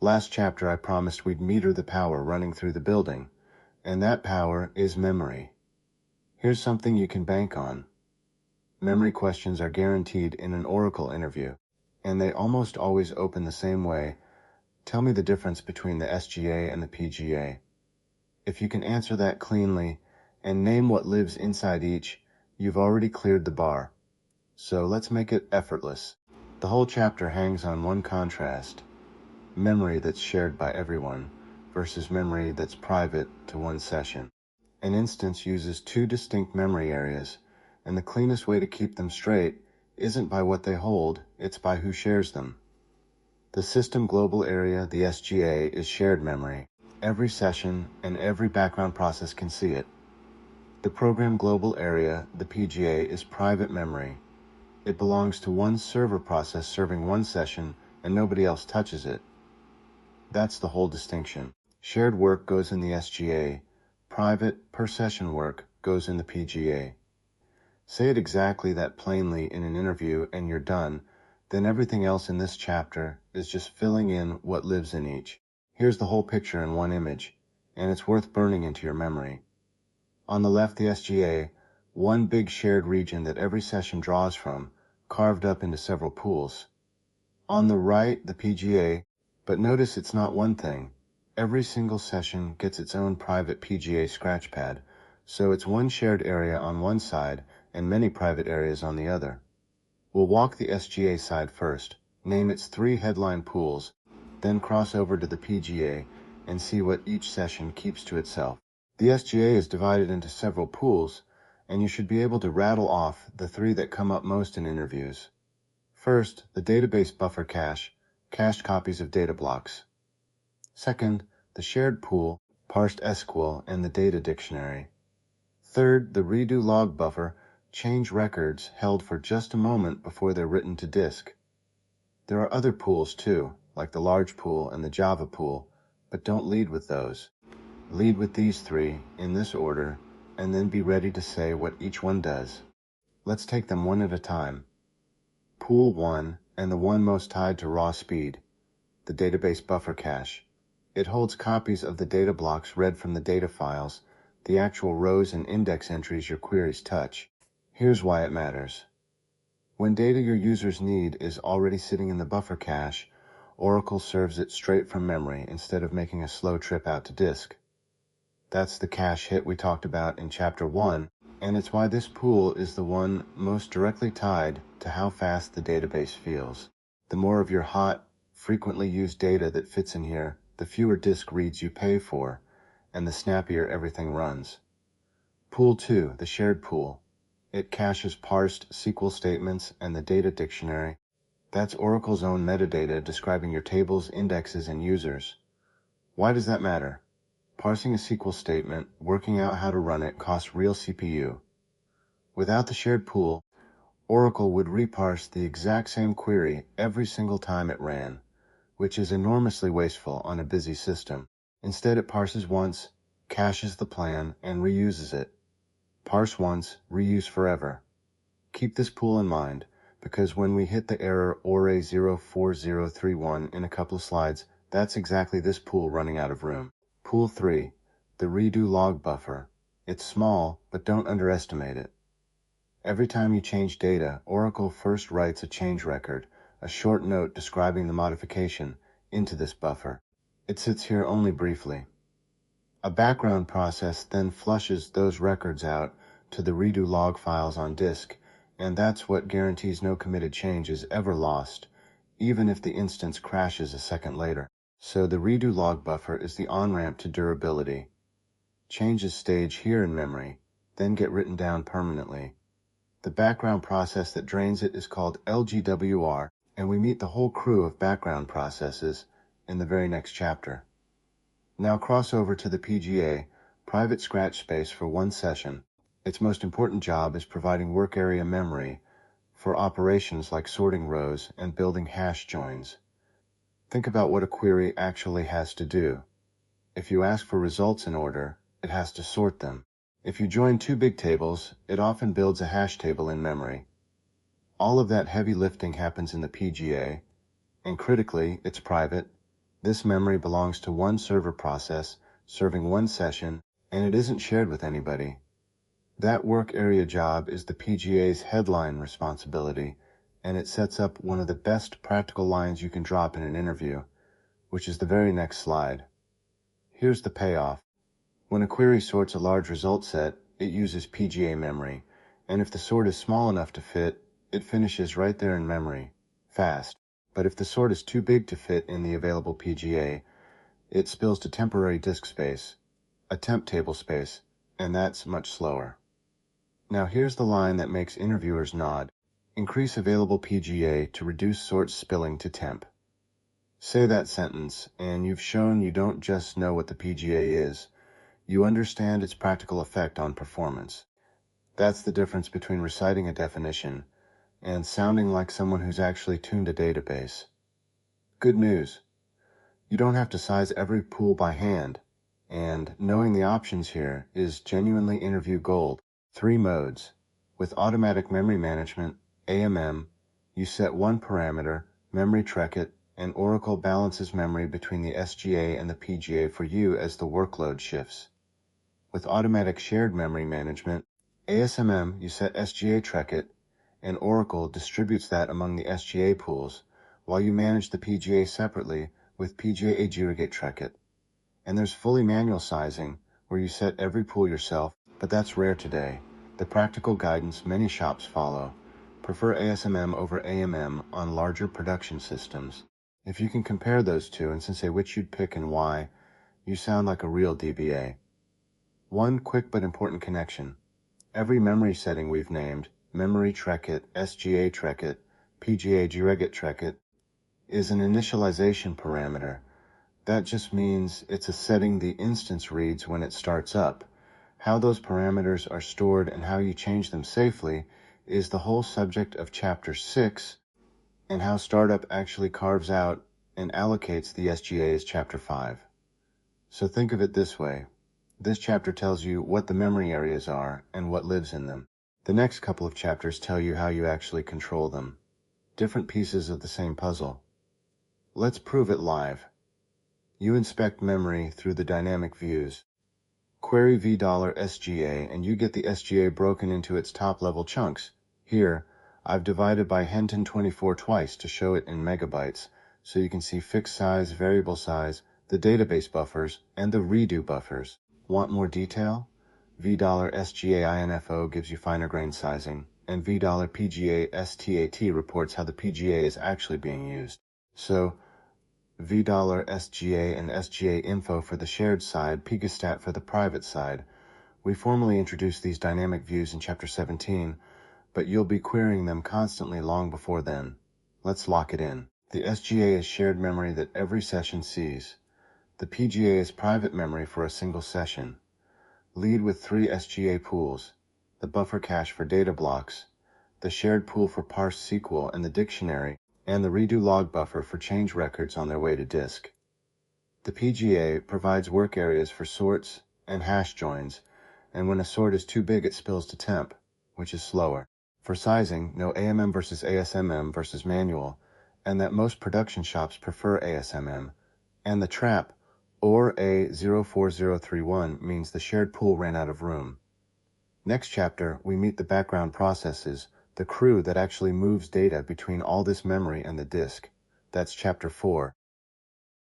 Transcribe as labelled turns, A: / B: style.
A: Last chapter I promised we'd meter the power running through the building, and that power is memory. Here's something you can bank on. Memory questions are guaranteed in an Oracle interview, and they almost always open the same way. Tell me the difference between the SGA and the PGA. If you can answer that cleanly and name what lives inside each, you've already cleared the bar. So let's make it effortless. The whole chapter hangs on one contrast: memory that's shared by everyone versus memory that's private to one session. An instance uses two distinct memory areas, and the cleanest way to keep them straight isn't by what they hold, it's by who shares them. The system global area, the SGA, is shared memory. Every session and every background process can see it. The program global area, the PGA, is private memory. It belongs to one server process serving one session, and nobody else touches it. That's the whole distinction. Shared work goes in the SGA. Private, per-session work goes in the PGA. Say it exactly that plainly in an interview and you're done. Then everything else in this chapter is just filling in what lives in each. Here's the whole picture in one image, and it's worth burning into your memory. On the left, the SGA, one big shared region that every session draws from, carved up into several pools. On the right, the PGA, but notice it's not one thing. Every single session gets its own private PGA scratch pad, so it's one shared area on one side and many private areas on the other. We'll walk the SGA side first, name its 3 headline pools, then cross over to the PGA and see what each session keeps to itself. The SGA is divided into several pools, and you should be able to rattle off the 3 that come up most in interviews. First, the database buffer cache, cached copies of data blocks. Second, the shared pool, parsed SQL and the data dictionary. Third, the redo log buffer, change records held for just a moment before they're written to disk. There are other pools too, like the large pool and the Java pool, but don't lead with those. Lead with these 3 in this order, and then be ready to say what each one does. Let's take them one at a time. Pool 1, and the one most tied to raw speed, the database buffer cache. It holds copies of the data blocks read from the data files, the actual rows and index entries your queries touch. Here's why it matters. When data your users need is already sitting in the buffer cache, Oracle serves it straight from memory instead of making a slow trip out to disk. That's the cache hit we talked about in Chapter 1, and it's why this pool is the one most directly tied to how fast the database feels. The more of your hot, frequently used data that fits in here, the fewer disk reads you pay for, and the snappier everything runs. Pool 2, the shared pool. It caches parsed SQL statements and the data dictionary. That's Oracle's own metadata describing your tables, indexes, and users. Why does that matter? Parsing a SQL statement, working out how to run it, costs real CPU. Without the shared pool, Oracle would reparse the exact same query every single time it ran, which is enormously wasteful on a busy system. Instead, it parses once, caches the plan, and reuses it. Parse once, reuse forever. Keep this pool in mind, because when we hit the error ORE 04031 in a couple of slides, that's exactly this pool running out of room. Pool 3, the redo log buffer. It's small, but don't underestimate it. Every time you change data, Oracle first writes a change record, a short note describing the modification, into this buffer. It sits here only briefly. A background process then flushes those records out to the redo log files on disk, and that's what guarantees no committed change is ever lost, even if the instance crashes a second later. So the redo log buffer is the on-ramp to durability. Changes stage here in memory, then get written down permanently. The background process that drains it is called LGWR, and we meet the whole crew of background processes in the very next chapter. Now cross over to the PGA, private scratch space for one session. Its most important job is providing work area memory for operations like sorting rows and building hash joins. Think about what a query actually has to do. If you ask for results in order, it has to sort them. If you join 2 big tables, it often builds a hash table in memory. All of that heavy lifting happens in the PGA, and critically, it's private. This memory belongs to one server process, serving one session, and it isn't shared with anybody. That work area job is the PGA's headline responsibility, and it sets up one of the best practical lines you can drop in an interview, which is the very next slide. Here's the payoff. When a query sorts a large result set, it uses PGA memory, and if the sort is small enough to fit, it finishes right there in memory, fast. But if the sort is too big to fit in the available PGA, it spills to temporary disk space, a temp table space, and that's much slower. Now here's the line that makes interviewers nod. Increase available PGA to reduce sorts spilling to temp. Say that sentence, and you've shown you don't just know what the PGA is, you understand its practical effect on performance. That's the difference between reciting a definition and sounding like someone who's actually tuned a database. Good news. You don't have to size every pool by hand, and knowing the options here is genuinely interview gold. 3 modes. With automatic memory management, AMM, you set one parameter, memory it, and Oracle balances memory between the SGA and the PGA for you as the workload shifts. With automatic shared memory management, ASMM, you set SGA it, and Oracle distributes that among the SGA pools, while you manage the PGA separately with PGA it. And there's fully manual sizing, where you set every pool yourself, but that's rare today. The practical guidance many shops follow. Prefer ASMM over AMM on larger production systems. If you can compare those two and say which you'd pick and why, you sound like a real DBA. One quick but important connection. Every memory setting we've named, memory it, SGA it, PGA it, is an initialization parameter. That just means it's a setting the instance reads when it starts up. How those parameters are stored and how you change them safely is the whole subject of Chapter 6, and how startup actually carves out and allocates the SGA is Chapter 5. So think of it this way. This chapter tells you what the memory areas are and what lives in them. The next couple of chapters tell you how you actually control them. Different pieces of the same puzzle. Let's prove it live. You inspect memory through the dynamic views. Query $SGA and you get the SGA broken into its top-level chunks. Here, I've divided by Henton 24 twice to show it in megabytes, so you can see fixed size, variable size, the database buffers, and the redo buffers. Want more detail? $SGA info gives you finer grain sizing, and $PGA STAT reports how the PGA is actually being used. So, $SGA and SGA info for the shared side, PGAstat for the private side. We formally introduced these dynamic views in Chapter 17, but you'll be querying them constantly long before then. Let's lock it in. The SGA is shared memory that every session sees. The PGA is private memory for a single session. Lead with 3 SGA pools, the buffer cache for data blocks, the shared pool for parse SQL and the dictionary, and the redo log buffer for change records on their way to disk. The PGA provides work areas for sorts and hash joins, and when a sort is too big it spills to temp, which is slower. For sizing, know AMM versus ASMM versus manual, and that most production shops prefer ASMM, and the trap, or A04031, means the shared pool ran out of room. Next chapter, we meet the background processes, the crew that actually moves data between all this memory and the disk. That's Chapter 4.